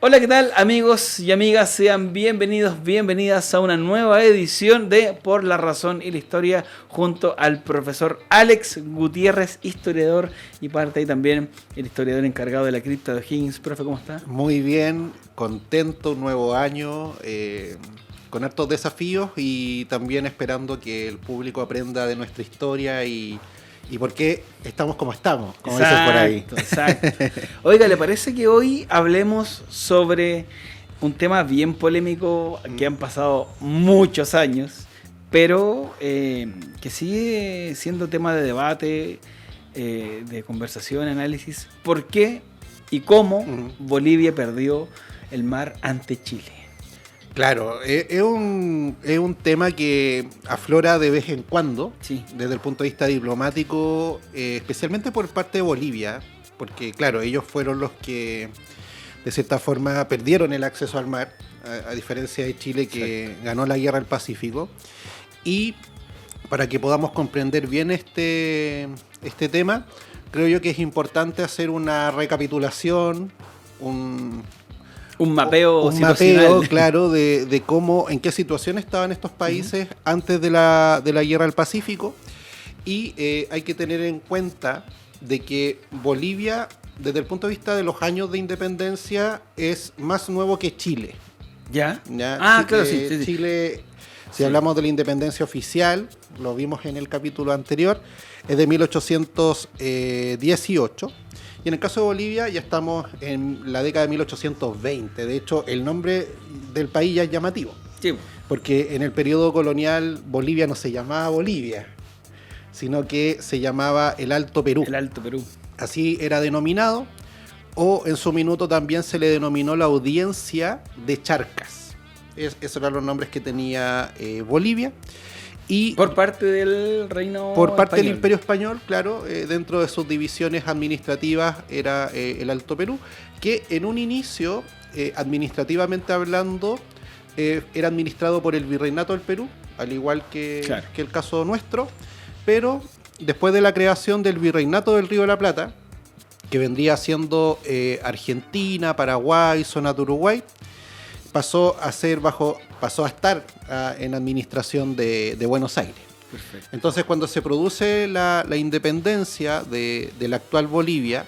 Hola, ¿qué tal amigos y amigas? Sean bienvenidos, bienvenidas a una nueva edición de Por la Razón y la Historia junto al profesor Alex Gutiérrez, historiador y parte ahí también el historiador encargado de la cripta de O'Higgins. Profe, ¿cómo está? Muy bien, contento, un nuevo año, con hartos desafíos y también esperando que el público aprenda de nuestra historia y por qué estamos como estamos, como dicen por ahí. Exacto. Oiga, ¿le parece que hoy hablemos sobre un tema bien polémico que han pasado muchos años, pero que sigue siendo tema de debate, de conversación, análisis? ¿Por qué y cómo Bolivia perdió el mar ante Chile? Claro, es un tema que aflora de vez en cuando, Sí. desde el punto de vista diplomático, especialmente por parte de Bolivia, porque claro, ellos fueron los que de cierta forma perdieron el acceso al mar, a diferencia de Chile que ganó la guerra del Pacífico. Y para que podamos comprender bien este tema, creo yo que es importante hacer una recapitulación, un mapeo, claro, de cómo, en qué situación estaban estos países antes de la guerra del Pacífico. Y hay que tener en cuenta de que Bolivia, desde el punto de vista de los años de independencia, es más nuevo que Chile. ¿Ya? Claro, sí. Chile, si hablamos de la independencia oficial, lo vimos en el capítulo anterior, es de 1818. Y en el caso de Bolivia ya estamos en la década de 1820. De hecho, el nombre del país ya es llamativo. Sí. Porque en el periodo colonial Bolivia no se llamaba Bolivia, sino que se llamaba el Alto Perú. El Alto Perú. Así era denominado, o en su minuto también se le denominó la Audiencia de Charcas. Esos eran los nombres que tenía Bolivia. Y por parte del reino por parte español. del Imperio Español, claro, dentro de sus divisiones administrativas era el Alto Perú, que en un inicio, administrativamente hablando, era administrado por el Virreinato del Perú, al igual que el caso nuestro, pero después de la creación del Virreinato del Río de la Plata, que vendría siendo Argentina, Paraguay, zona de Uruguay, pasó a estar en administración de Buenos Aires. Perfecto. Entonces, cuando se produce la independencia de la actual Bolivia,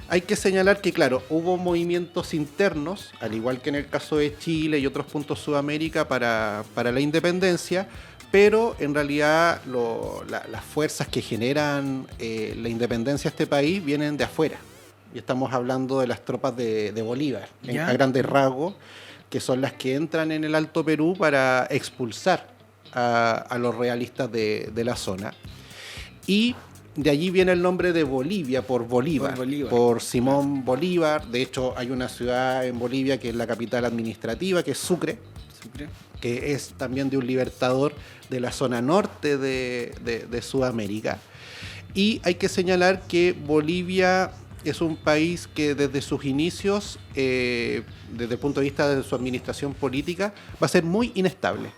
hay que señalar que, claro, hubo movimientos internos, al igual que en el caso de Chile y otros puntos de Sudamérica para la independencia, pero en realidad las fuerzas que generan la independencia de este país vienen de afuera. Y estamos hablando de las tropas de Bolívar, a grandes rasgos, que son las que entran en el Alto Perú para expulsar a los realistas de la zona. Y de allí viene el nombre de Bolivia, por Bolívar, por Simón Bolívar. De hecho, hay una ciudad en Bolivia que es la capital administrativa, que es Sucre, que es también de un libertador de la zona norte de Sudamérica. Y hay que señalar que Bolivia es un país que desde sus inicios, desde el punto de vista de su administración política, va a ser muy inestable.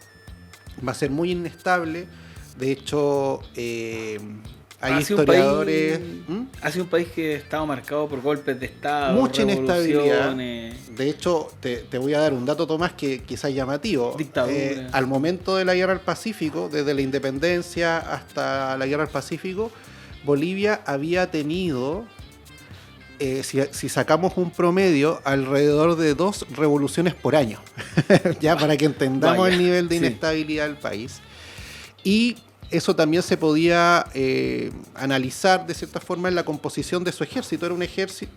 De hecho, hay historiadores... Ha sido un país que estaba marcado por golpes de Estado, mucha inestabilidad. De hecho, te voy a dar un dato, Tomás, que quizás llamativo. Al momento de la Guerra del Pacífico, desde la independencia hasta la Guerra del Pacífico, Bolivia había tenido... si sacamos un promedio, alrededor de 2 revoluciones por año, ya para que entendamos el nivel de inestabilidad del país. Y eso también se podía analizar de cierta forma en la composición de su ejército.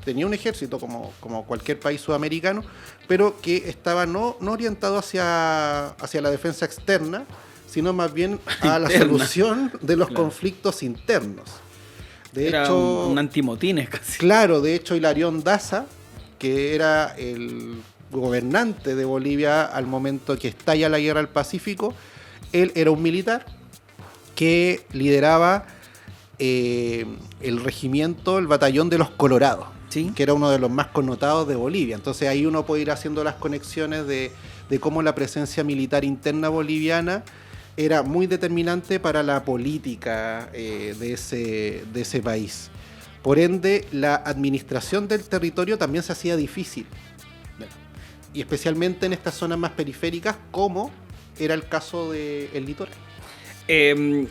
Tenía un ejército como cualquier país sudamericano, pero que estaba no orientado hacia la defensa externa, sino más bien a la solución de los conflictos internos. Era hecho, un antimotines casi. Claro, de hecho Hilarión Daza, que era el gobernante de Bolivia al momento que estalla la Guerra del Pacífico, él era un militar que lideraba el regimiento, el batallón de los Colorados, ¿sí? Que era uno de los más connotados de Bolivia. Entonces ahí uno puede ir haciendo las conexiones de cómo la presencia militar interna boliviana era muy determinante para la política de ese país. Por ende, la administración del territorio también se hacía difícil. y especialmente en estas zonas más periféricas, como era el caso del litoral.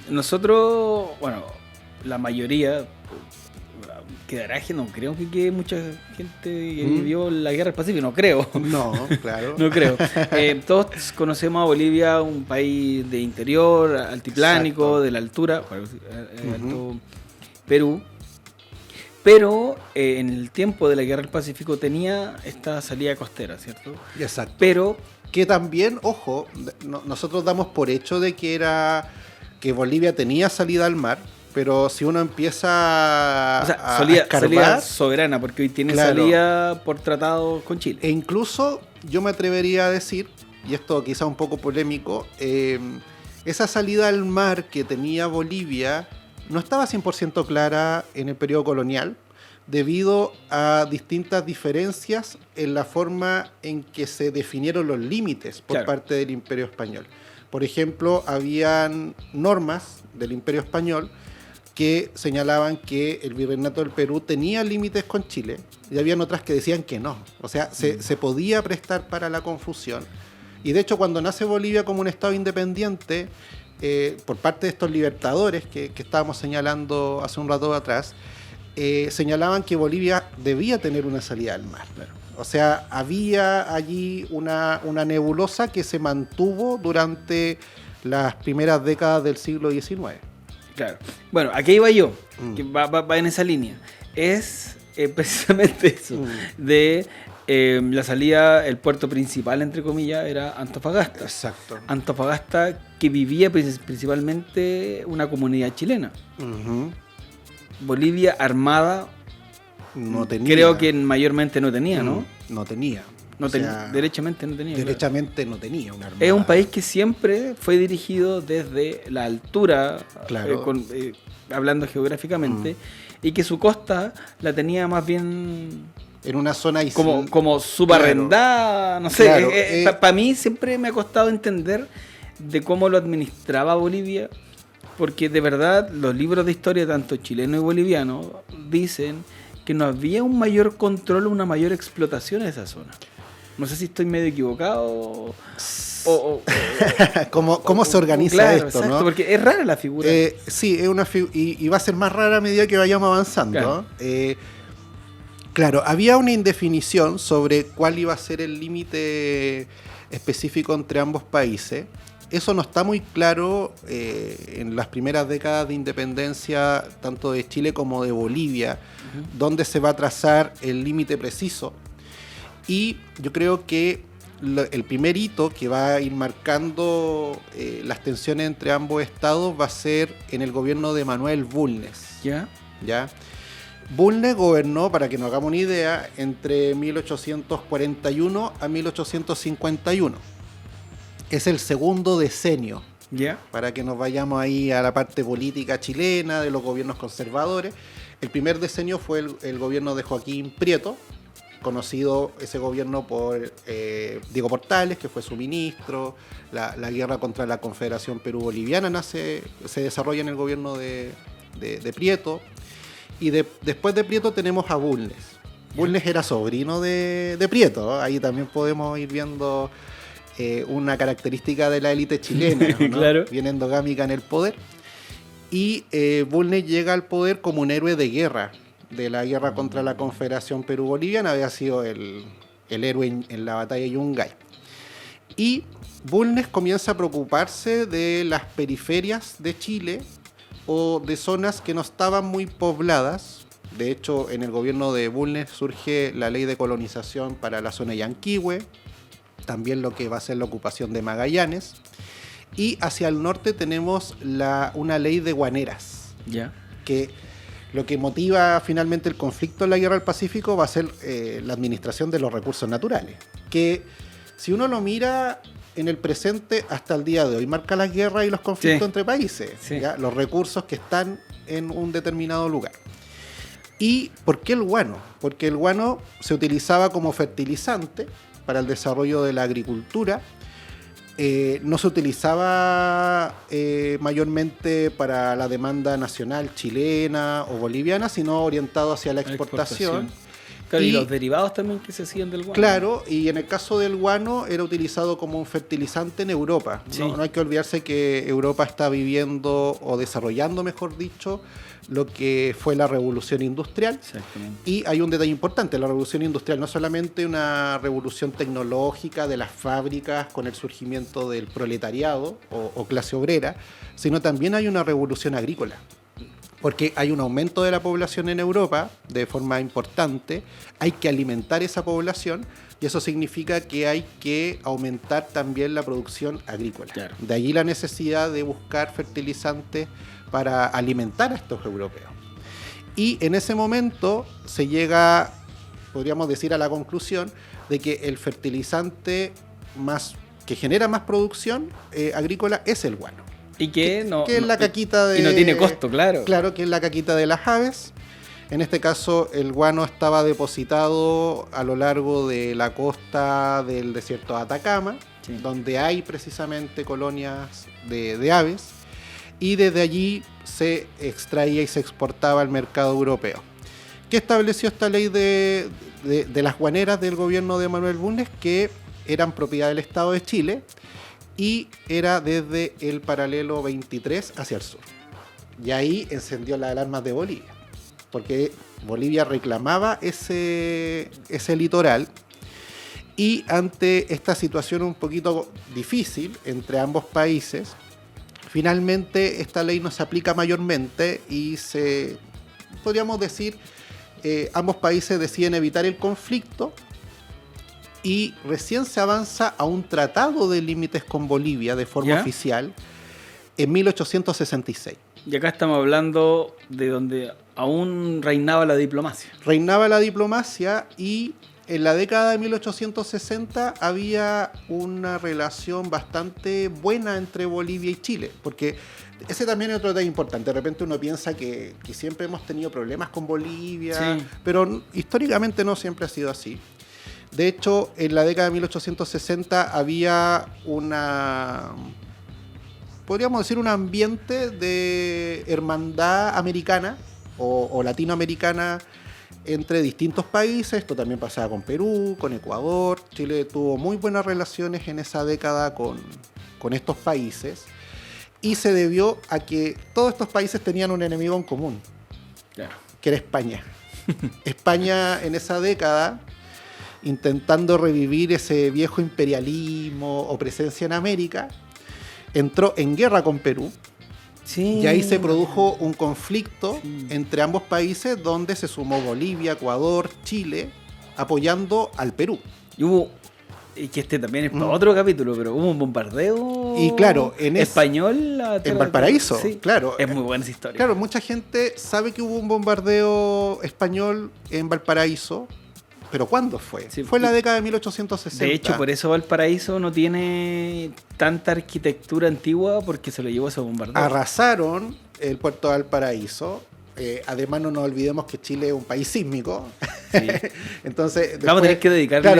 Nosotros, bueno, la mayoría, quedará, no creo que quede mucha gente que vivió la guerra del Pacífico, no creo. No, claro. No creo. Todos conocemos a Bolivia, un país de interior, altiplánico, Exacto. de la altura, alto Perú. Pero en el tiempo de la guerra del Pacífico tenía esta salida costera, ¿cierto? Exacto. Pero Que también, ojo, nosotros damos por hecho de que Bolivia tenía salida al mar, pero si uno empieza o sea, a salida escarbar, soberana, porque hoy tiene Claro. salida por tratado con Chile. e incluso yo me atrevería a decir, y esto quizá un poco polémico, esa salida al mar que tenía Bolivia no estaba 100% clara en el periodo colonial, debido a distintas diferencias en la forma en que se definieron los límites por Claro. parte del Imperio Español. Por ejemplo, habían normas del Imperio Español que señalaban que el Virreinato del Perú tenía límites con Chile, y habían otras que decían que no. O sea, se podía prestar para la confusión. Y de hecho, cuando nace Bolivia como un Estado independiente, por parte de estos libertadores que estábamos señalando hace un rato atrás, señalaban que Bolivia debía tener una salida al mar. Claro. O sea, había allí una nebulosa que se mantuvo durante las primeras décadas del siglo XIX. Claro. Bueno, aquí iba yo, que va en esa línea. Es precisamente eso, de la salida, el puerto principal, entre comillas, era Antofagasta. Exacto. Antofagasta, que vivía principalmente una comunidad chilena. Ujú. Bolivia armada, No tenía. creo que mayormente no tenía, ¿no? No tenía. No O tenía, sea, derechamente no tenía. Claro. derechamente no tenía una armada. Es un país que siempre fue dirigido desde la altura, Claro. hablando geográficamente, y que su costa la tenía más bien en una zona como subarrendada, no sé. Claro, Para mí siempre me ha costado entender de cómo lo administraba Bolivia, porque de verdad los libros de historia, tanto chileno y boliviano, dicen que no había un mayor control, una mayor explotación en esa zona. No sé si estoy medio equivocado ¿Cómo se organiza claro, esto, exacto, ¿no? porque es rara la figura. Sí, es una y va a ser más rara a medida que vayamos avanzando. Claro. Claro, había una indefinición sobre cuál iba a ser el límite específico entre ambos países. Eso no está muy claro en las primeras décadas de independencia, tanto de Chile como de Bolivia, dónde se va a trazar el límite preciso. Y yo creo que el primer hito que va a ir marcando las tensiones entre ambos estados va a ser en el gobierno de Manuel Bulnes. ¿Ya? ¿Ya? Bulnes gobernó, para que nos hagamos una idea, entre 1841 a 1851. Es el segundo decenio, ¿Ya? para que nos vayamos ahí a la parte política chilena, de los gobiernos conservadores. El primer decenio fue el gobierno de Joaquín Prieto, conocido ese gobierno por Diego Portales, que fue su ministro. La guerra contra la Confederación Perú-Boliviana se desarrolla en el gobierno de Prieto. Y después de Prieto tenemos a Bulnes. Bulnes era sobrino de Prieto, ¿no? Ahí también podemos ir viendo una característica de la élite chilena, ¿no? Claro. Bien endogámica en el poder. Y Bulnes llega al poder como un héroe de guerra, de la guerra contra la Confederación Perú-Boliviana. Había sido el héroe en la batalla de Yungay. Y Bulnes comienza a preocuparse de las periferias de Chile, o de zonas que no estaban muy pobladas. De hecho, en el gobierno de Bulnes surge la ley de colonización para la zona de Yanquihue, también lo que va a ser la ocupación de Magallanes. Y hacia el norte tenemos una ley de guaneras, ¿Ya? que lo que motiva finalmente el conflicto en la Guerra del Pacífico va a ser la administración de los recursos naturales, que si uno lo mira en el presente hasta el día de hoy, marca las guerras y los conflictos entre países, Sí. ¿ya? Los recursos que están en un determinado lugar. ¿Y por qué el guano? Porque el guano se utilizaba como fertilizante para el desarrollo de la agricultura. No se utilizaba mayormente para la demanda nacional chilena o boliviana, sino orientado hacia la exportación. Claro, y los derivados también que se hacían del guano. Claro, y en el caso del guano era utilizado como un fertilizante en Europa. Sí. No hay que olvidarse que Europa está viviendo, o desarrollando, mejor dicho, lo que fue la revolución industrial. Exactamente. Y hay un detalle importante: la revolución industrial no es solamente una revolución tecnológica de las fábricas con el surgimiento del proletariado o clase obrera, sino también hay una revolución agrícola. Porque hay un aumento de la población en Europa de forma importante, hay que alimentar esa población y eso significa que hay que aumentar también la producción agrícola. Claro. De allí la necesidad de buscar fertilizantes para alimentar a estos europeos. Y en ese momento se llega, podríamos decir, a la conclusión de que el fertilizante que genera más producción agrícola es el guano. Y que es la caquita de... Y no tiene costo, claro. Claro, que es la caquita de las aves. En este caso, el guano estaba depositado a lo largo de la costa del desierto de Atacama, sí, donde hay precisamente colonias de aves, y desde allí se extraía y se exportaba al mercado europeo. ¿Qué estableció esta ley de las guaneras del gobierno de Manuel Bulnes? Que eran propiedad del Estado de Chile, y era desde el paralelo 23 hacia el sur. Y ahí encendió las alarmas de Bolivia, porque Bolivia reclamaba ese litoral, y ante esta situación un poquito difícil entre ambos países, finalmente esta ley no se aplica mayormente y podríamos decir, ambos países deciden evitar el conflicto. Y recién se avanza a un tratado de límites con Bolivia de forma oficial en 1866. Y acá estamos hablando de donde aún reinaba la diplomacia. Reinaba la diplomacia, y en la década de 1860 había una relación bastante buena entre Bolivia y Chile, porque ese también es otro detalle importante. De repente uno piensa que siempre hemos tenido problemas con Bolivia, sí, pero históricamente no siempre ha sido así. De hecho, en la década de 1860 había podríamos decir, un ambiente de hermandad americana o latinoamericana entre distintos países. Esto también pasaba con Perú, con Ecuador. Chile tuvo muy buenas relaciones en esa década con estos países, y se debió a que todos estos países tenían un enemigo en común, claro, que era España. España en esa década, intentando revivir ese viejo imperialismo o presencia en América, entró en guerra con Perú. Sí. Y ahí se produjo un conflicto, sí, entre ambos países, donde se sumó Bolivia, Ecuador, Chile, apoyando al Perú. Y que también es para otro capítulo, pero hubo un bombardeo, y claro, español en Valparaíso. Sí, claro, es muy buena esa historia. Claro, mucha gente sabe que hubo un bombardeo español en Valparaíso, pero ¿cuándo fue? Sí, fue en la década de 1860. De hecho, por eso Valparaíso no tiene tanta arquitectura antigua, porque se lo llevó ese bombardeo. Arrasaron el puerto de Valparaíso. Además, no nos olvidemos que Chile es un país sísmico. Sí. Entonces, después, vamos a tener que dedicarle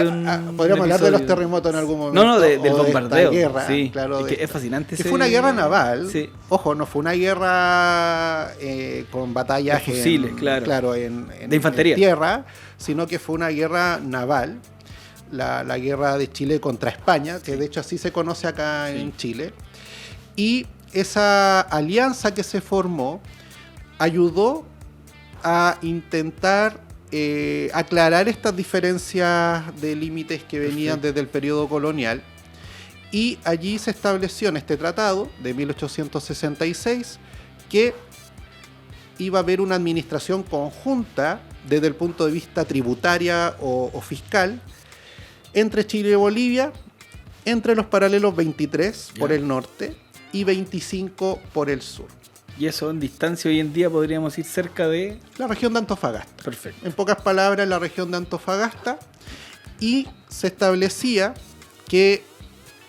podríamos hablar de los terremotos en algún momento. No, del bombardeo. Guerra, sí, claro, es fascinante. Que fue una guerra naval. Sí. Ojo, no fue una guerra con batallas de fusiles, claro, de infantería, en tierra, sino que fue una guerra naval. La guerra de Chile contra España, que de hecho así se conoce acá en Chile. Y esa alianza que se formó ayudó a intentar aclarar estas diferencias de límites que venían desde el periodo colonial, y allí se estableció en este tratado de 1866 que iba a haber una administración conjunta desde el punto de vista tributaria o fiscal entre Chile y Bolivia, entre los paralelos 23 por el norte y 25 por el sur. Y eso en distancia hoy en día podríamos ir cerca de la región de Antofagasta. Perfecto. En pocas palabras, la región de Antofagasta. Y se establecía que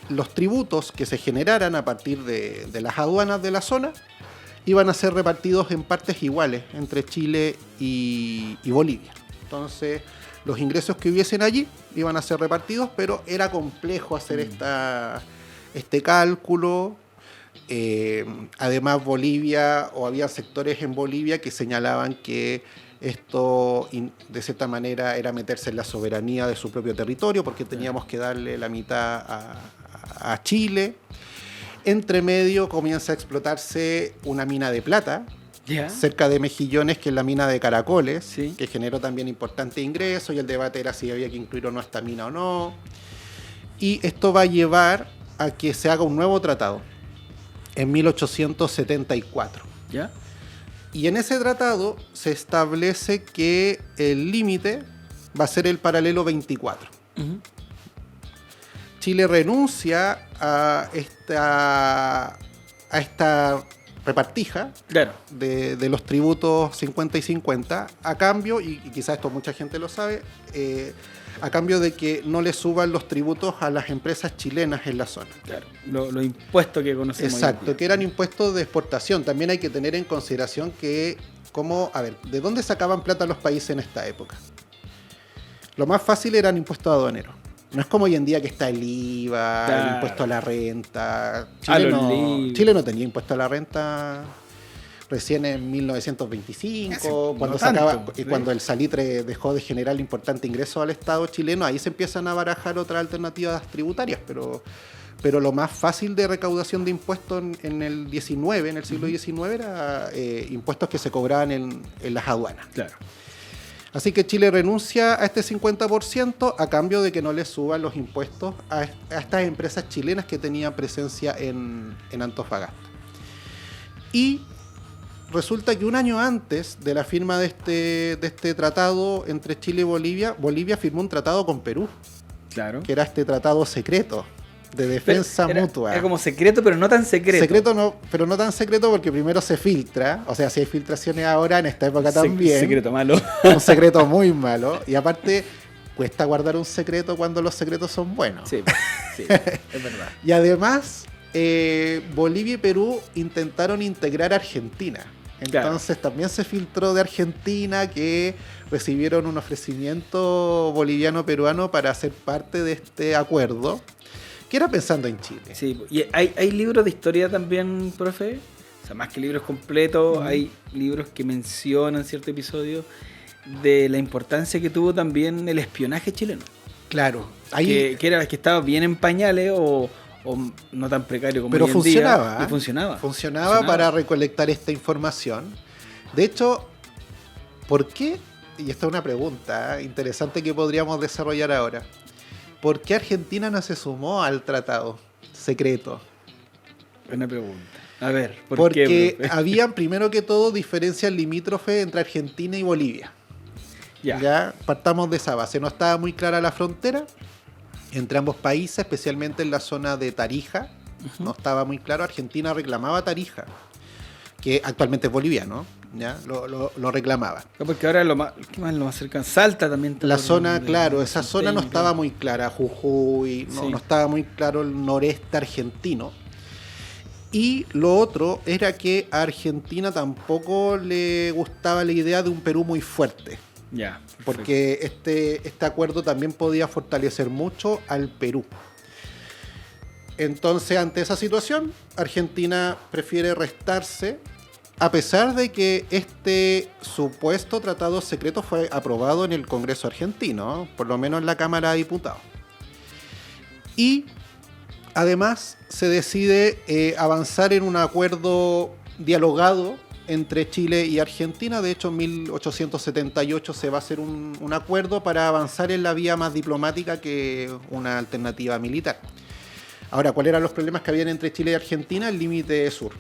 los tributos que se generaran a partir de las aduanas de la zona iban a ser repartidos en partes iguales entre Chile y Bolivia. Entonces, los ingresos que hubiesen allí iban a ser repartidos, pero era complejo hacer este cálculo. Además, Bolivia, o había sectores en Bolivia que señalaban que Esto, de cierta manera, era meterse en la soberanía de su propio territorio, porque teníamos que darle la mitad a Chile. Entre medio comienza a explotarse una mina de plata, cerca de Mejillones, que es la mina de Caracoles, que generó también importante ingreso, y el debate era si había que incluir o no esta mina o no. Y esto va a llevar a que se haga un nuevo tratado en 1874. ¿Ya? Y en ese tratado se establece que el límite va a ser el paralelo 24. Uh-huh. Chile renuncia a esta repartija de los tributos 50 y 50 a cambio, y quizás esto mucha gente lo sabe, a cambio de que no le suban los tributos a las empresas chilenas en la zona. Claro, los impuestos que conocemos. Exacto, que eran impuestos de exportación. También hay que tener en consideración que, ¿de dónde sacaban plata los países en esta época? Lo más fácil eran impuestos aduaneros. No es como hoy en día que está el IVA, el impuesto a la renta. Chile no tenía impuesto a la renta recién en 1925, cuando el salitre dejó de generar importante ingreso al Estado chileno. Ahí se empiezan a barajar otras alternativas tributarias, pero lo más fácil de recaudación de impuestos en el siglo XIX, era impuestos que se cobraban en las aduanas. Claro. Así que Chile renuncia a este 50% a cambio de que no le suban los impuestos a estas empresas chilenas que tenían presencia en Antofagasta. Y resulta que un año antes de la firma de este tratado entre Chile y Bolivia firmó un tratado con Perú. Claro. Que era este tratado secreto de defensa mutua. Era como secreto, pero no tan secreto. Pero no tan secreto, porque primero se filtra. O sea, si hay filtraciones ahora, en esta época también. Secreto malo. Un secreto muy malo. Y aparte, cuesta guardar un secreto cuando los secretos son buenos. Sí, es verdad. Y además, Bolivia y Perú intentaron integrar a Argentina. Entonces también se filtró de Argentina que recibieron un ofrecimiento boliviano-peruano para ser parte de este acuerdo, que era pensando en Chile. Sí, y hay libros de historia también, profe. O sea, más que libros completos, hay libros que mencionan cierto episodio de la importancia que tuvo también el espionaje chileno. Claro. Que estaba bien en pañales o no tan precario como hoy en día. Pero funcionaba para recolectar esta información. De hecho, ¿por qué? Y esta es una pregunta interesante que podríamos desarrollar ahora. ¿Por qué Argentina no se sumó al tratado secreto? Buena pregunta. A ver, porque habían, primero que todo, diferencias limítrofes entre Argentina y Bolivia. Ya partamos de esa base. No estaba muy clara la frontera entre ambos países, especialmente en la zona de Tarija. Uh-huh. No estaba muy claro. Argentina reclamaba Tarija, que actualmente es boliviano. ¿Ya? Lo reclamaba. Porque ahora lo más cercano, Salta también. La zona, claro, esa zona no estaba muy clara. Jujuy, no estaba muy claro el noreste argentino. Y lo otro era que a Argentina tampoco le gustaba la idea de un Perú muy fuerte. Porque este acuerdo también podía fortalecer mucho al Perú. Entonces, ante esa situación, Argentina prefiere restarse, a pesar de que este supuesto tratado secreto fue aprobado en el Congreso argentino, por lo menos en la Cámara de Diputados. Y además se decide avanzar en un acuerdo dialogado entre Chile y Argentina. De hecho, en 1878 se va a hacer un acuerdo para avanzar en la vía más diplomática que una alternativa militar. Ahora, ¿cuáles eran los problemas que habían entre Chile y Argentina? El límite sur.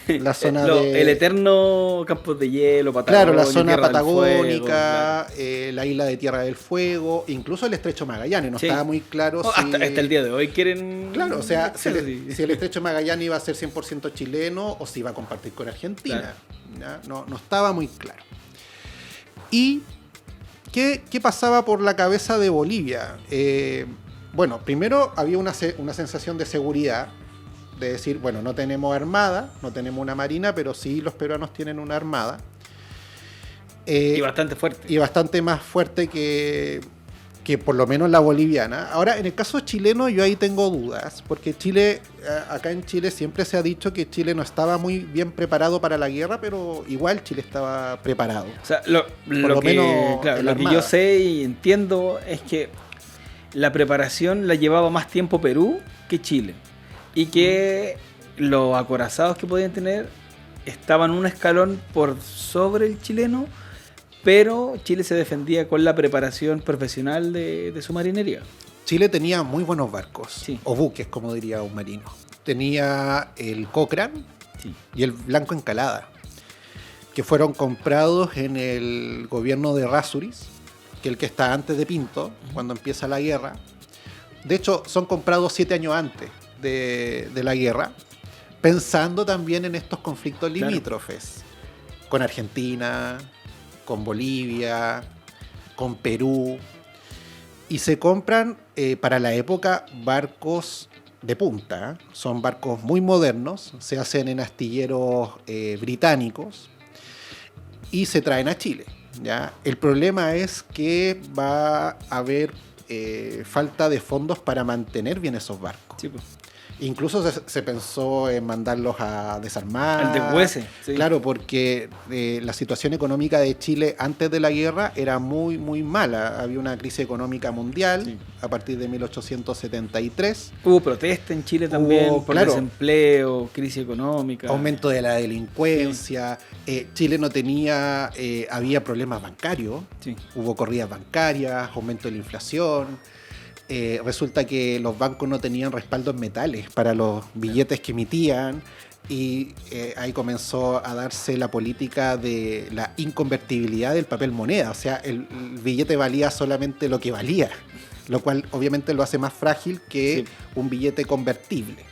La zona el eterno campos de hielo, Patagonia. Claro, la zona patagónica, la isla de Tierra del Fuego, incluso el estrecho Magallanes. No estaba muy claro si... Hasta el día de hoy quieren... Claro, o sea, si el estrecho Magallanes iba a ser 100% chileno o si iba a compartir con Argentina. Claro. No estaba muy claro. ¿Y qué pasaba por la cabeza de Bolivia? Bueno, primero había una sensación de seguridad, de decir, bueno, no tenemos armada, no tenemos una marina, pero sí los peruanos tienen una armada. Y bastante fuerte. Y bastante más fuerte que que por lo menos la boliviana. Ahora, en el caso chileno yo ahí tengo dudas, porque Chile, acá en Chile siempre se ha dicho que Chile no estaba muy bien preparado para la guerra, pero igual Chile estaba preparado. O sea, lo que yo sé y entiendo es que la preparación la llevaba más tiempo Perú que Chile. Y que los acorazados que podían tener estaban un escalón por sobre el chileno, pero Chile se defendía con la preparación profesional de su marinería. Chile tenía muy buenos barcos, sí, o buques, como diría un marino. Tenía el Cochrane, sí, y el Blanco Encalada, que fueron comprados en el gobierno de Errázuriz, que es el que está antes de Pinto, cuando empieza la guerra. De hecho, son comprados 7 años antes de la guerra, pensando también en estos conflictos limítrofes, claro, con Argentina, con Bolivia, con Perú, y se compran para la época barcos de punta, son barcos muy modernos, se hacen en astilleros británicos y se traen a Chile, ¿ya? El problema es que va a haber falta de fondos para mantener bien esos barcos. Sí, pues. Incluso se pensó en mandarlos a desarmar. Al deshuese. Sí. Claro, porque la situación económica de Chile antes de la guerra era muy, muy mala. Había una crisis económica mundial, sí, a partir de 1873. Hubo protesta en Chile también por desempleo, crisis económica. Aumento de la delincuencia. Sí. Chile no tenía... había problemas bancarios. Sí. Hubo corridas bancarias, aumento de la inflación. Resulta que los bancos no tenían respaldo en metales para los billetes que emitían y ahí comenzó a darse la política de la inconvertibilidad del papel moneda, o sea, el billete valía solamente lo que valía, lo cual obviamente lo hace más frágil que un billete convertible.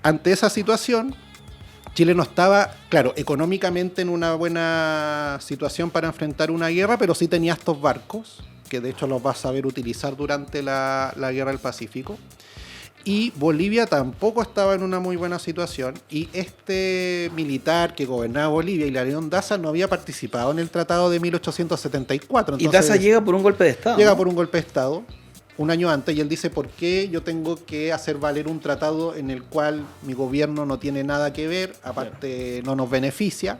Ante esa situación, Chile no estaba, claro, económicamente en una buena situación para enfrentar una guerra, pero sí tenía estos barcos, que de hecho los va a saber utilizar durante la Guerra del Pacífico. Y Bolivia tampoco estaba en una muy buena situación. Y este militar que gobernaba Bolivia, Hilarión Daza, no había participado en el Tratado de 1874. Entonces, y Daza llega por un golpe de Estado. Llega, ¿no?, por un golpe de Estado, un año antes, y él dice, ¿por qué yo tengo que hacer valer un tratado en el cual mi gobierno no tiene nada que ver, aparte no nos beneficia?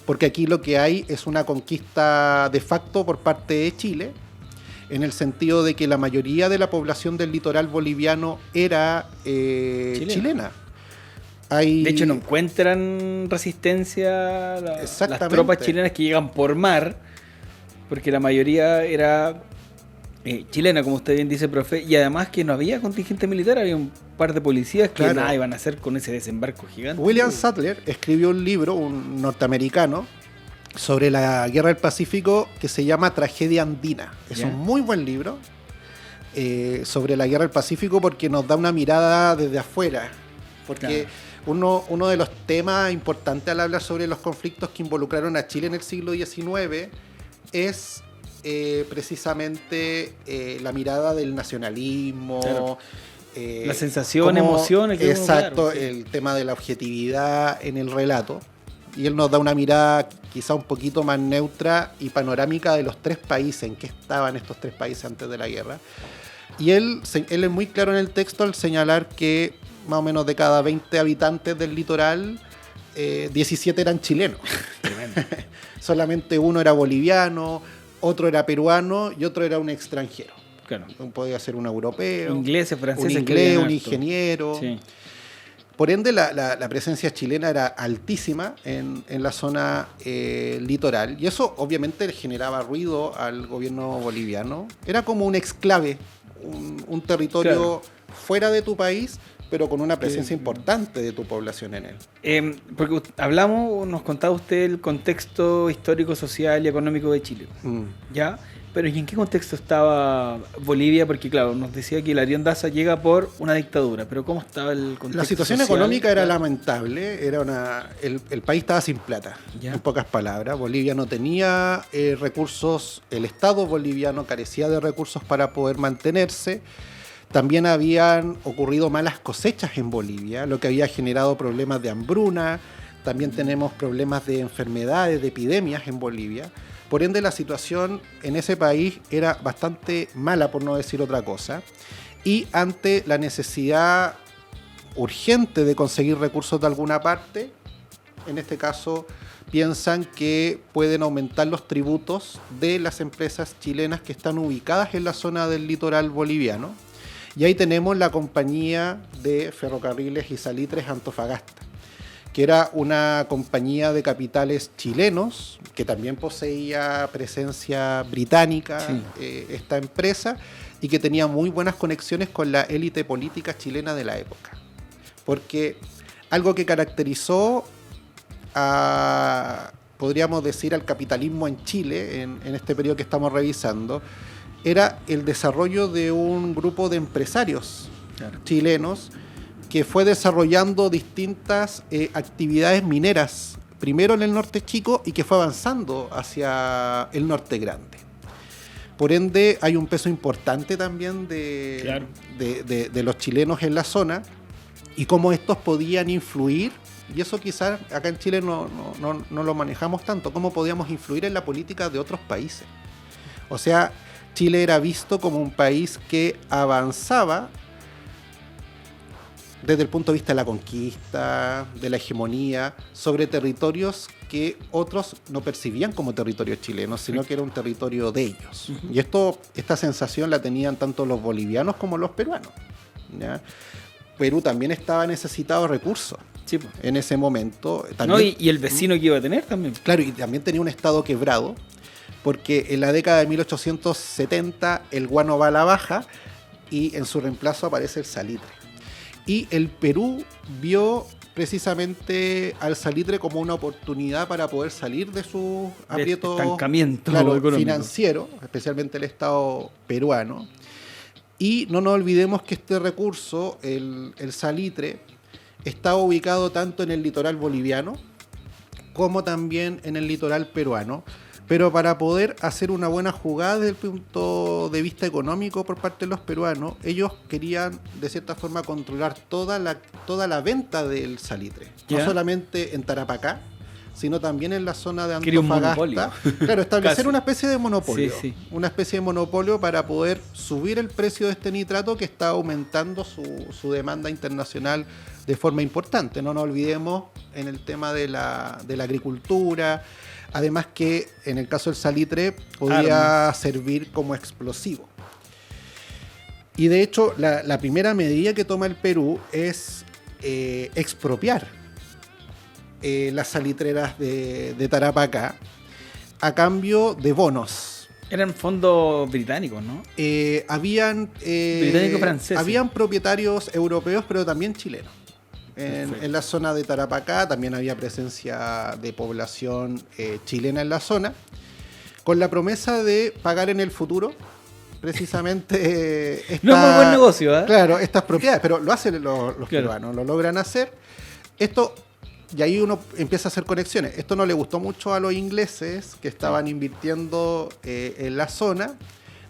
Porque aquí lo que hay es una conquista de facto por parte de Chile, en el sentido de que la mayoría de la población del litoral boliviano era chilena. De hecho, no encuentran resistencia las tropas chilenas que llegan por mar, porque la mayoría era chilena, como usted bien dice, profe, y además que no había contingente militar, había un par de policías que nada iban a hacer con ese desembarco gigante. William Sadler escribió un libro, un norteamericano, sobre la Guerra del Pacífico que se llama Tragedia Andina. Es un muy buen libro sobre la Guerra del Pacífico porque nos da una mirada desde afuera. Porque uno de los temas importantes al hablar sobre los conflictos que involucraron a Chile en el siglo XIX es precisamente la mirada del nacionalismo. La sensación, emociones. Exacto, el tema de la objetividad en el relato. Y él nos da una mirada quizá un poquito más neutra y panorámica de los 3 países, en qué estaban estos 3 países antes de la guerra. Y él es muy claro en el texto al señalar que más o menos de cada 20 habitantes del litoral, 17 eran chilenos. Solamente uno era boliviano, otro era peruano y otro era un extranjero. Claro. Podía ser un europeo, ingleses, franceses, un inglés, un ingeniero. Sí. Por ende, la presencia chilena era altísima en la zona litoral, y eso obviamente generaba ruido al gobierno boliviano. Era como un exclave, un territorio fuera de tu país, pero con una presencia importante de tu población en él. Porque nos contaba usted el contexto histórico, social y económico de Chile. ¿Ya? Pero ¿y en qué contexto estaba Bolivia? Porque claro, nos decía que Hilarión Daza llega por una dictadura, pero ¿cómo estaba el contexto La situación social? Económica era lamentable, el país estaba sin plata, en pocas palabras. Bolivia no tenía recursos, el Estado boliviano carecía de recursos para poder mantenerse. También habían ocurrido malas cosechas en Bolivia, lo que había generado problemas de hambruna. También tenemos problemas de enfermedades, de epidemias en Bolivia. Por ende, la situación en ese país era bastante mala, por no decir otra cosa. Y ante la necesidad urgente de conseguir recursos de alguna parte, en este caso piensan que pueden aumentar los tributos de las empresas chilenas que están ubicadas en la zona del litoral boliviano. Y ahí tenemos la compañía de ferrocarriles y salitres Antofagasta, que era una compañía de capitales chilenos, que también poseía presencia británica, esta empresa, y que tenía muy buenas conexiones con la élite política chilena de la época. Porque algo que caracterizó podríamos decir, al capitalismo en Chile, en este periodo que estamos revisando, era el desarrollo de un grupo de empresarios chilenos que fue desarrollando distintas actividades mineras, primero en el norte chico y que fue avanzando hacia el norte grande. Por ende, hay un peso importante también de los chilenos en la zona y cómo estos podían influir. Y eso quizás acá en Chile no lo manejamos tanto, cómo podíamos influir en la política de otros países. O sea, Chile era visto como un país que avanzaba desde el punto de vista de la conquista, de la hegemonía, sobre territorios que otros no percibían como territorios chilenos, sino que era un territorio de ellos. Uh-huh. Y esta sensación la tenían tanto los bolivianos como los peruanos, ¿ya? Perú también estaba necesitado de recursos. Sí, pues. En ese momento. También, y el vecino que iba a tener también. Claro, y también tenía un estado quebrado, porque en la década de 1870 el guano va a la baja y en su reemplazo aparece el salitre. Y el Perú vio precisamente al salitre como una oportunidad para poder salir de su aprieto estancamiento financiero, especialmente el Estado peruano. Y no nos olvidemos que este recurso, el salitre, está ubicado tanto en el litoral boliviano como también en el litoral peruano. Pero para poder hacer una buena jugada desde el punto de vista económico por parte de los peruanos, ellos querían de cierta forma controlar toda la venta del salitre. ¿Ya? No solamente en Tarapacá, sino también en la zona de Antofagasta. Claro, establecer una especie de monopolio. Sí. Una especie de monopolio para poder subir el precio de este nitrato que está aumentando su demanda internacional de forma importante. No nos olvidemos en el tema de la agricultura. Además que en el caso del salitre podía servir como explosivo. Y de hecho la primera medida que toma el Perú es expropiar las salitreras de Tarapacá a cambio de bonos. Eran fondos británicos, ¿no? Británico-franceses. Habían propietarios europeos, pero también chilenos. En la zona de Tarapacá también había presencia de población chilena en la zona, con la promesa de pagar en el futuro precisamente no es muy buen negocio, ¿eh? Claro, estas propiedades, pero lo hacen los peruanos, lo logran hacer. Esto, y ahí uno empieza a hacer conexiones. Esto no le gustó mucho a los ingleses que estaban invirtiendo en la zona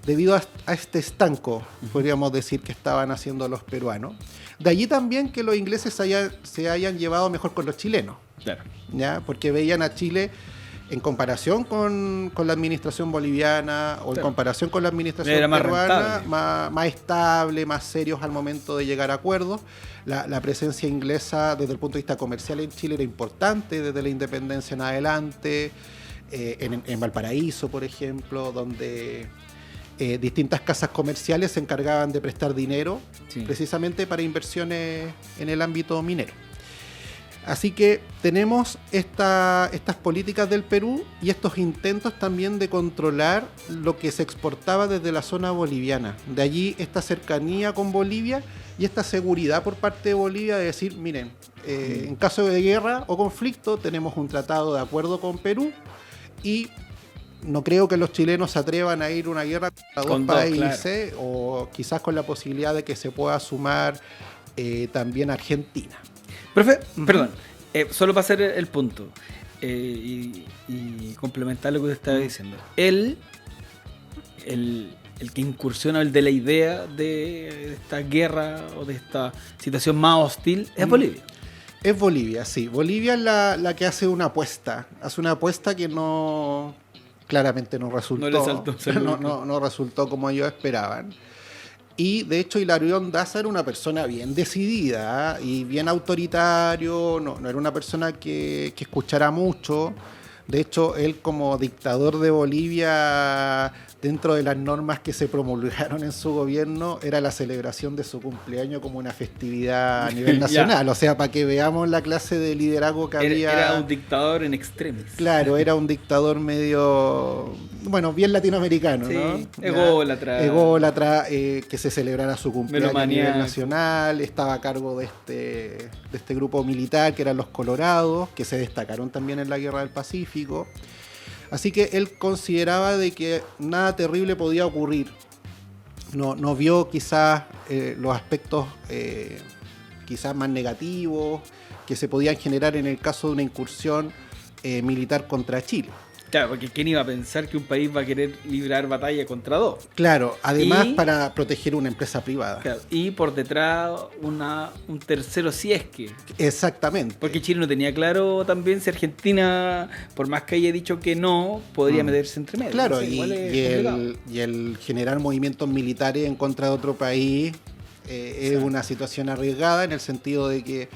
debido a este estanco, podríamos decir, que estaban haciendo los peruanos. De allí también que los ingleses se hayan llevado mejor con los chilenos. Claro. ¿Ya? Porque veían a Chile en comparación con la administración boliviana o en comparación con la administración peruana, más estable, más serios al momento de llegar a acuerdos. La presencia inglesa desde el punto de vista comercial en Chile era importante desde la independencia en adelante. En Valparaíso, por ejemplo, donde distintas casas comerciales se encargaban de prestar dinero precisamente para inversiones en el ámbito minero. Así que tenemos estas políticas del Perú y estos intentos también de controlar lo que se exportaba desde la zona boliviana. De allí esta cercanía con Bolivia y esta seguridad por parte de Bolivia de decir, miren, en caso de guerra o conflicto tenemos un tratado de acuerdo con Perú y no creo que los chilenos se atrevan a ir a una guerra con dos países, claro. O quizás con la posibilidad de que se pueda sumar también Argentina. Profe, perdón, solo para hacer el punto y complementar lo que usted estaba diciendo. El que incursiona, el de la idea de esta guerra o de esta situación más hostil, es Bolivia. Es Bolivia, sí. Bolivia es la que hace una apuesta. Hace una apuesta que no claramente no resultó. No le saltó. No resultó como ellos esperaban. Y de hecho Hilarión Daza era una persona bien decidida y bien autoritario, no era una persona que escuchara mucho. De hecho, él como dictador de Bolivia, dentro de las normas que se promulgaron en su gobierno, era la celebración de su cumpleaños como una festividad a nivel nacional. O sea, para que veamos la clase de liderazgo que había. Era un dictador en extremis. Claro, era un dictador medio, bueno, bien latinoamericano, sí, ¿no? Ególatra. Que se celebrara su cumpleaños a nivel nacional. Estaba a cargo de este grupo militar, que eran los Colorados, que se destacaron también en la Guerra del Pacífico. Así que él consideraba de que nada terrible podía ocurrir. No vio quizás los aspectos quizás más negativos que se podían generar en el caso de una incursión militar contra Chile. Claro, porque ¿quién iba a pensar que un país va a querer librar batalla contra dos? Claro, además para proteger una empresa privada. Claro, y por detrás un tercero si es que. Exactamente. Porque Chile no tenía claro también si Argentina, por más que haya dicho que no, podría meterse entre medio. Claro, y el generar movimientos militares en contra de otro país es una situación arriesgada en el sentido de que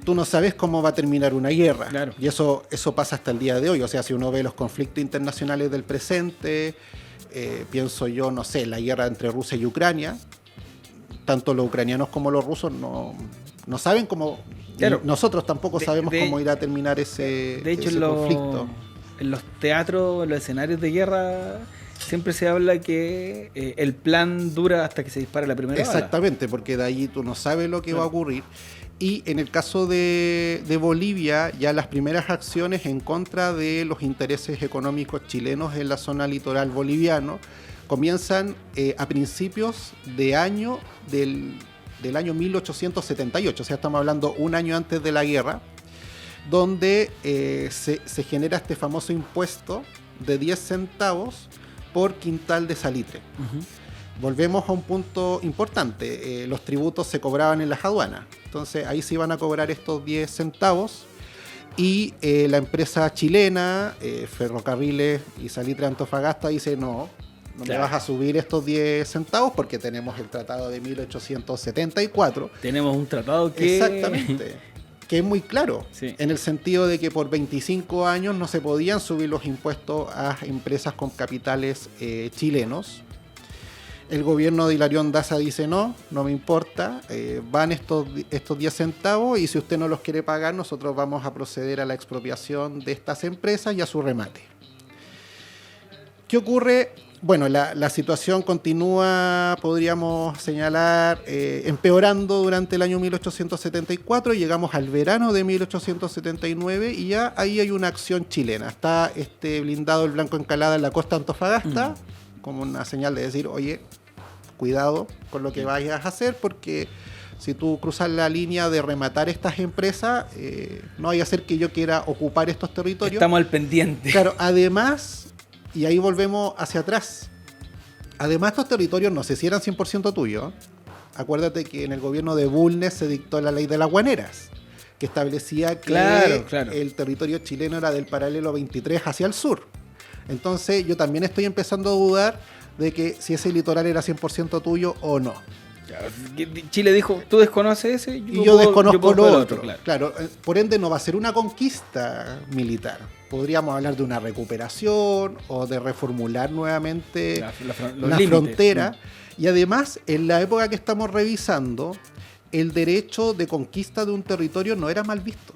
tú no sabes cómo va a terminar una guerra. Claro. Y eso pasa hasta el día de hoy. O sea, si uno ve los conflictos internacionales del presente, pienso yo, no sé, la guerra entre Rusia y Ucrania, tanto los ucranianos como los rusos no saben cómo. Claro. Nosotros tampoco sabemos cómo irá a terminar ese conflicto. En los teatros, en los escenarios de guerra, siempre se habla que el plan dura hasta que se dispara la primera bala. Exactamente, porque de ahí tú no sabes lo que va a ocurrir. Y en el caso de Bolivia, ya las primeras acciones en contra de los intereses económicos chilenos en la zona litoral boliviano comienzan a principios de año del año 1878, o sea, estamos hablando un año antes de la guerra, donde se genera este famoso impuesto de 10 centavos por quintal de salitre. Uh-huh. Volvemos a un punto importante, los tributos se cobraban en las aduanas, entonces ahí se iban a cobrar estos 10 centavos y la empresa chilena, Ferrocarriles y Salitre Antofagasta, dice no me vas a subir estos 10 centavos porque tenemos el tratado de 1874. Tenemos un tratado que... Exactamente, que es muy claro, sí, en el sentido de que por 25 años no se podían subir los impuestos a empresas con capitales chilenos. El gobierno de Hilarión Daza dice no me importa, van estos 10 centavos y si usted no los quiere pagar, nosotros vamos a proceder a la expropiación de estas empresas y a su remate. ¿Qué ocurre? Bueno, la situación continúa, podríamos señalar, empeorando durante el año 1874, llegamos al verano de 1879 y ya ahí hay una acción chilena. Está blindado el Blanco Encalada en la costa de Antofagasta, como una señal de decir, oye, cuidado con lo que vayas a hacer, porque si tú cruzas la línea de rematar estas empresas, no vaya a ser que yo quiera ocupar estos territorios. Estamos al pendiente. Claro, además, y ahí volvemos hacia atrás, además estos territorios no sé si eran 100% tuyos. Acuérdate que en el gobierno de Bulnes se dictó la ley de las guaneras, que establecía que el territorio chileno era del paralelo 23 hacia el sur. Entonces yo también estoy empezando a dudar de que si ese litoral era 100% tuyo o no. Chile dijo, tú desconoces ese y yo desconozco lo otro. Claro, por ende no va a ser una conquista militar. Podríamos hablar de una recuperación o de reformular nuevamente la frontera. Y además, en la época que estamos revisando, el derecho de conquista de un territorio no era mal visto.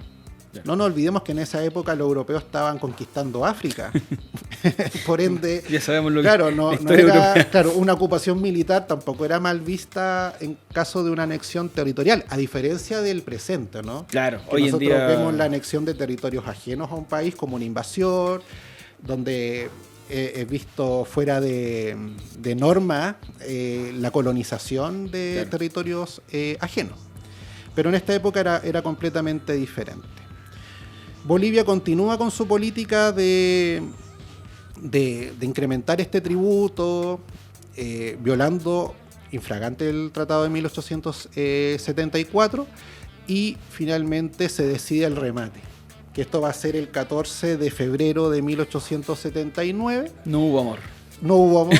No nos olvidemos que en esa época los europeos estaban conquistando África. Por ende, ya sabemos lo no era, una ocupación militar tampoco era mal vista en caso de una anexión territorial, a diferencia del presente, ¿no? Claro, que hoy nosotros en día vemos la anexión de territorios ajenos a un país como una invasión, donde es visto fuera de norma la colonización de territorios ajenos. Pero en esta época era completamente diferente. Bolivia continúa con su política de incrementar este tributo, violando infragante el Tratado de 1874, y finalmente se decide el remate, que esto va a ser el 14 de febrero de 1879. No hubo amor. No hubo amor.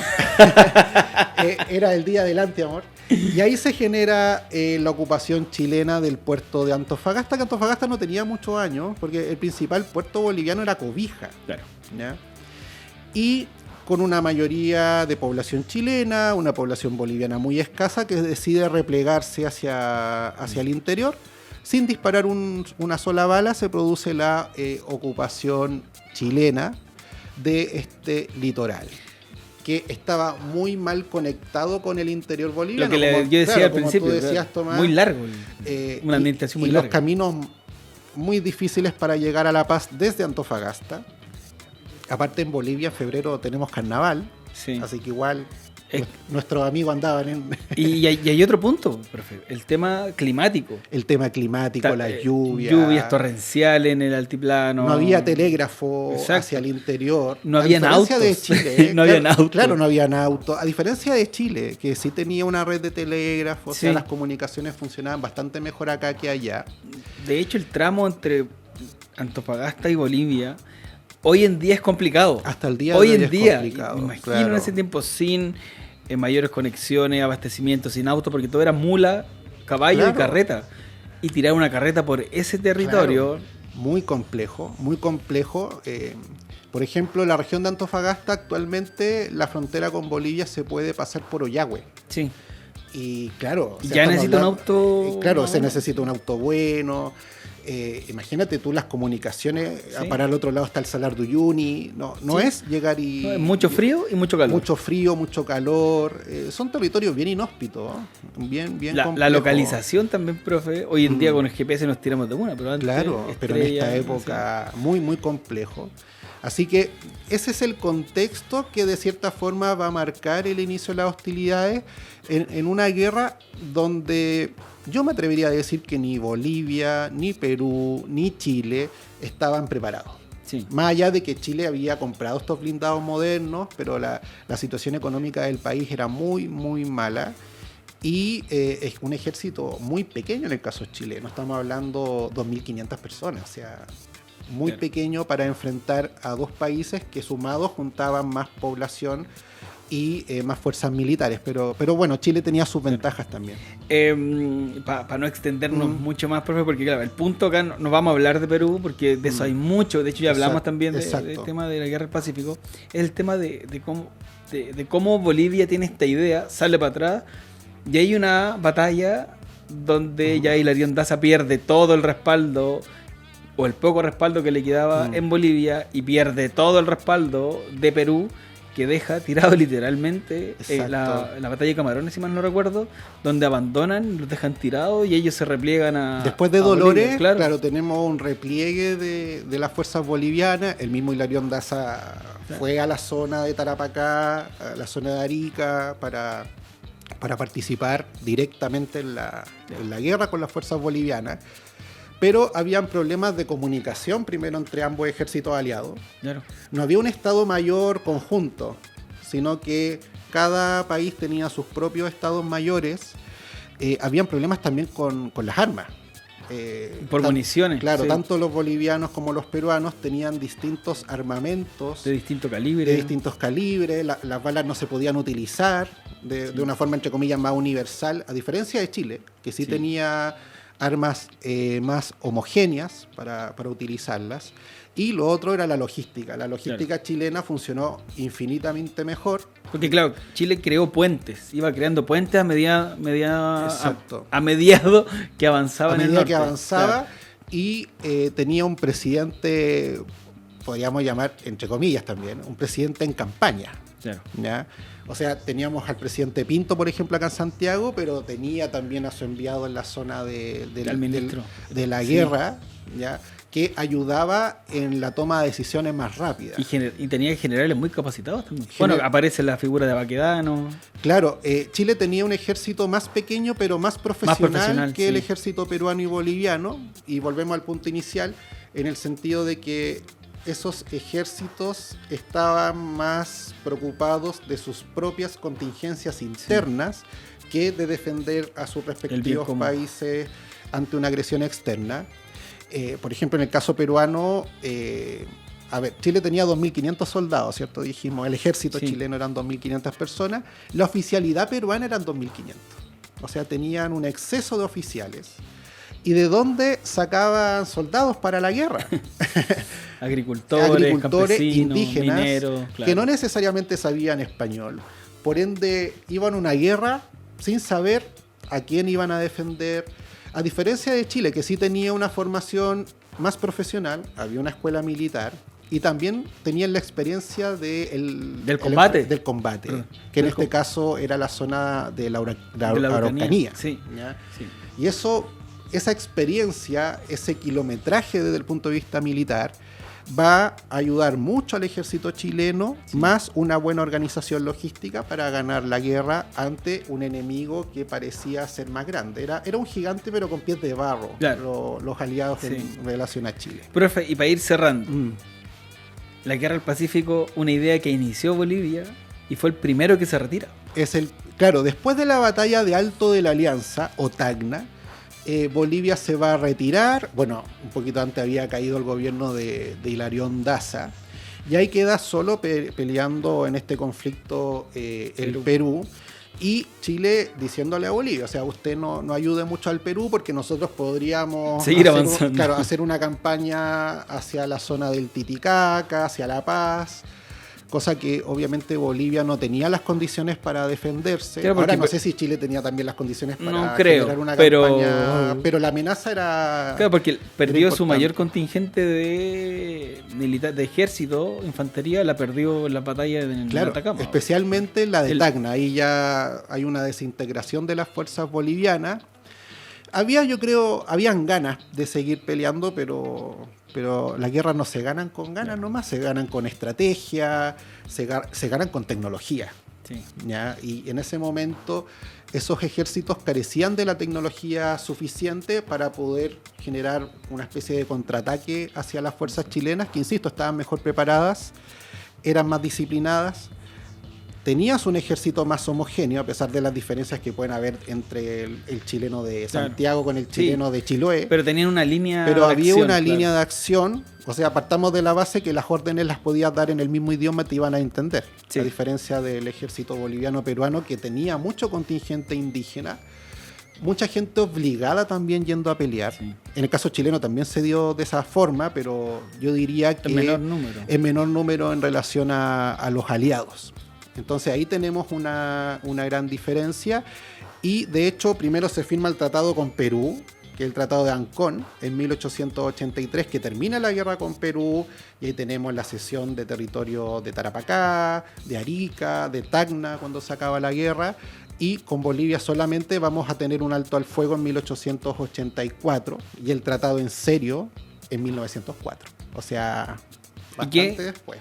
Era el día del antiamor. Y ahí se genera la ocupación chilena del puerto de Antofagasta, que Antofagasta no tenía muchos años, porque el principal puerto boliviano era Cobija. Claro. ¿Ya? Y con una mayoría de población chilena, una población boliviana muy escasa, que decide replegarse hacia el interior. Sin disparar una sola bala, se produce la ocupación chilena de este litoral, que estaba muy mal conectado con el interior boliviano. Lo que yo decía al principio, tú decías, Tomás, muy largo, una administración muy larga. Y los caminos muy difíciles para llegar a La Paz desde Antofagasta. Aparte, en Bolivia en febrero tenemos carnaval, sí. Así que igual nuestros amigos andaban en... Y hay otro punto, profe, el tema climático. El tema climático, las lluvias. Lluvias torrenciales en el altiplano. No había telégrafo. Exacto. Hacia el interior. No habían autos. De Chile, no habían autos. Claro, no habían autos. A diferencia de Chile, que sí tenía una red de telégrafo, sí. O sea, las comunicaciones funcionaban bastante mejor acá que allá. De hecho, el tramo entre Antofagasta y Bolivia hoy en día es complicado. Hasta el día hoy de hoy en día, es complicado. Me imagino claro. En ese tiempo sin mayores conexiones, abastecimiento, sin auto, porque todo era mula, caballo claro. y carreta. Y tirar una carreta por ese territorio. Claro. Muy complejo, muy complejo. Por ejemplo, la región de Antofagasta actualmente la frontera con Bolivia se puede pasar por Ollagüe. Sí. Y claro, o sea, ya necesita un auto. Claro, se necesita un auto bueno. Imagínate tú las comunicaciones, sí. Para el otro lado está el Salar de Uyuni. No sí. Es llegar y. No, es mucho frío y mucho calor. Mucho frío, mucho calor. Son territorios bien inhóspitos, bien la localización también, profe. Hoy en día con el GPS nos tiramos de una, pero antes. Claro, pero en esta época sí. Muy, muy complejo. Así que ese es el contexto que de cierta forma va a marcar el inicio de las hostilidades en una guerra donde yo me atrevería a decir que ni Bolivia, ni Perú, ni Chile estaban preparados. Sí. Más allá de que Chile había comprado estos blindados modernos, pero la situación económica del país era muy, muy mala. Y es un ejército muy pequeño en el caso chileno. Estamos hablando 2.500 personas, o sea, muy claro. Pequeño para enfrentar a dos países que sumados juntaban más población y más fuerzas militares. Pero bueno, Chile tenía sus ventajas también. Para no extendernos mucho más, profe, porque claro, el punto acá no vamos a hablar de Perú, porque de eso hay mucho. De hecho, ya hablamos también del tema de la guerra del Pacífico. Es el tema de cómo Bolivia tiene esta idea, sale para atrás, y hay una batalla donde ya Hilarión Daza pierde todo el respaldo, o el poco respaldo que le quedaba en Bolivia, y pierde todo el respaldo de Perú, que deja tirado literalmente la batalla de Camarones, si mal no recuerdo, donde abandonan, los dejan tirados y ellos se repliegan a... Después de Dolores, Bolivia, claro, tenemos un repliegue de las fuerzas bolivianas. El mismo Hilarión Daza fue a la zona de Tarapacá, a la zona de Arica, para participar directamente en la guerra con las fuerzas bolivianas. Pero habían problemas de comunicación primero entre ambos ejércitos aliados. Claro. No había un Estado Mayor conjunto, sino que cada país tenía sus propios estados mayores. Habían problemas también con las armas. Por municiones. Claro, sí. Tanto los bolivianos como los peruanos tenían distintos armamentos. De distinto calibre. Las balas no se podían utilizar de una forma, entre comillas, más universal. A diferencia de Chile, que sí. Tenía armas más homogéneas para utilizarlas. Y lo otro era la logística. La logística chilena funcionó infinitamente mejor. Porque claro, Chile creó puentes, iba creando puentes a mediado que avanzaba en el norte. Que avanzaba, claro. Y tenía un presidente, podríamos llamar, entre comillas también, un presidente en campaña. Claro. ¿Ya? O sea, teníamos al presidente Pinto, por ejemplo, acá en Santiago, pero tenía también a su enviado en la zona de la guerra, ¿ya? Que ayudaba en la toma de decisiones más rápidas. Y tenía generales muy capacitados también. Bueno, aparece la figura de Baquedano. Claro, Chile tenía un ejército más pequeño, pero más profesional que el ejército peruano y boliviano. Y volvemos al punto inicial, en el sentido de que esos ejércitos estaban más preocupados de sus propias contingencias internas que de defender a sus respectivos países ante una agresión externa. Por ejemplo, en el caso peruano, a ver, Chile tenía 2.500 soldados, ¿cierto? Dijimos, el ejército chileno eran 2.500 personas, la oficialidad peruana eran 2.500. O sea, tenían un exceso de oficiales. ¿Y de dónde sacaban soldados para la guerra? Agricultores, campesinos, indígenas, mineros, claro, que no necesariamente sabían español. Por ende, iban a una guerra sin saber a quién iban a defender. A diferencia de Chile, que sí tenía una formación más profesional, había una escuela militar, y también tenían la experiencia del combate. Del combate, que en este caso era la zona de la Araucanía. Sí. Sí. Y esa experiencia, ese kilometraje desde el punto de vista militar, va a ayudar mucho al ejército chileno, más una buena organización logística para ganar la guerra ante un enemigo que parecía ser más grande. Era un gigante pero con pies de barro, claro, los aliados en relación a Chile. Profe, y para ir cerrando, la guerra del Pacífico, una idea que inició Bolivia y fue el primero que se retira. Claro, después de la batalla de Alto de la Alianza, o Tacna, Bolivia se va a retirar. Bueno, un poquito antes había caído el gobierno de Hilarión Daza, y ahí queda solo peleando en este conflicto el Perú, y Chile diciéndole a Bolivia, o sea, usted no ayude mucho al Perú porque nosotros podríamos seguir avanzando. Hacer una campaña hacia la zona del Titicaca, hacia La Paz, cosa que obviamente Bolivia no tenía las condiciones para defenderse. Claro, ahora no sé si Chile tenía también las condiciones para generar una campaña, pero la amenaza era... Claro, porque perdió su mayor contingente de ejército, infantería, la perdió en la batalla en Atacama. Especialmente la de Tacna, ahí ya hay una desintegración de las fuerzas bolivianas. Habían ganas de seguir peleando, pero las guerras no se ganan con ganas nomás, se ganan con estrategia, se ganan con tecnología. Sí. ¿Ya? Y en ese momento esos ejércitos carecían de la tecnología suficiente para poder generar una especie de contraataque hacia las fuerzas chilenas, que insisto, estaban mejor preparadas, eran más disciplinadas. Tenías un ejército más homogéneo, a pesar de las diferencias que pueden haber entre el chileno de Santiago con el chileno de Chiloé. Pero tenían una línea de acción. Pero había una línea de acción. O sea, partamos de la base que las órdenes las podías dar en el mismo idioma, te iban a entender. Sí. A diferencia del ejército boliviano-peruano, que tenía mucho contingente indígena, mucha gente obligada también yendo a pelear. Sí. En el caso chileno también se dio de esa forma, pero yo diría que en menor número en relación a los aliados. Entonces ahí tenemos una gran diferencia, y de hecho primero se firma el tratado con Perú, que es el tratado de Ancón, en 1883, que termina la guerra con Perú, y ahí tenemos la cesión de territorio de Tarapacá, de Arica, de Tacna cuando se acaba la guerra, y con Bolivia solamente vamos a tener un alto al fuego en 1884, y el tratado en serio en 1904, o sea, bastante después.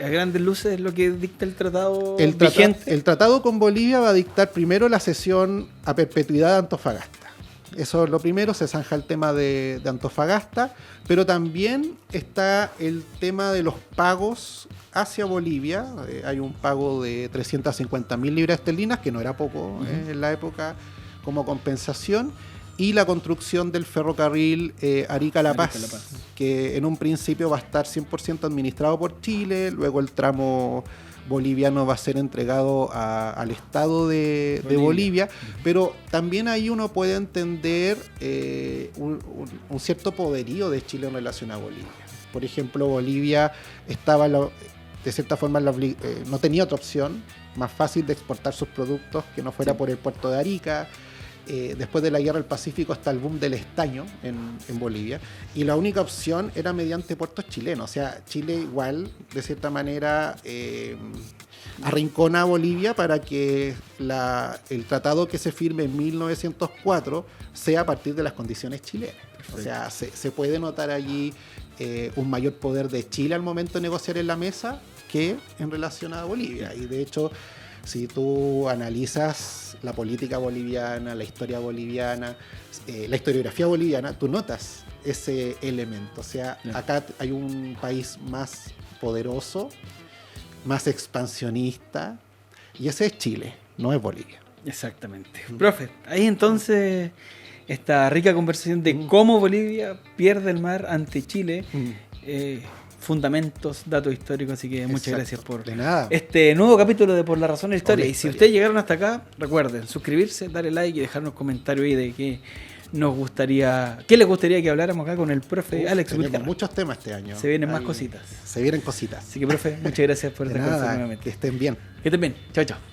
A grandes luces es lo que dicta el tratado vigente. El tratado con Bolivia va a dictar primero la cesión a perpetuidad de Antofagasta. Eso es lo primero, se zanja el tema de Antofagasta, pero también está el tema de los pagos hacia Bolivia. Hay un pago de 350.000 libras esterlinas, que no era poco en la época, como compensación. Y la construcción del ferrocarril Arica-La Paz, que en un principio va a estar 100% administrado por Chile, luego el tramo boliviano va a ser entregado al Estado de Bolivia, pero también ahí uno puede entender un cierto poderío de Chile en relación a Bolivia. Por ejemplo, Bolivia estaba, de cierta forma, no tenía otra opción más fácil de exportar sus productos que no fuera por el puerto de Arica. Después de la guerra del Pacífico está el boom del estaño en Bolivia, y la única opción era mediante puertos chilenos. O sea, Chile igual, de cierta manera, arrincona a Bolivia para que el tratado que se firme en 1904 sea a partir de las condiciones chilenas. Perfecto. O sea, se puede notar allí un mayor poder de Chile al momento de negociar en la mesa que en relación a Bolivia. Y de hecho, si tú analizas la política boliviana, la historia boliviana, la historiografía boliviana, tú notas ese elemento. O sea, acá hay un país más poderoso, más expansionista, y ese es Chile, no es Bolivia. Exactamente. Profe, ahí entonces esta rica conversación de cómo Bolivia pierde el mar ante Chile. Fundamentos, datos históricos, así que muchas gracias por este nuevo capítulo de Por la Razón de la Historia. Y si ustedes llegaron hasta acá, recuerden suscribirse, darle like y dejarnos comentarios ahí de qué les gustaría que habláramos acá con el profe Alex. Tenemos muchos temas este año. Se vienen más cositas. Se vienen cositas. Así que, profe, muchas gracias por estar con nosotros nuevamente. Que estén bien. Que estén bien. Chao, chao.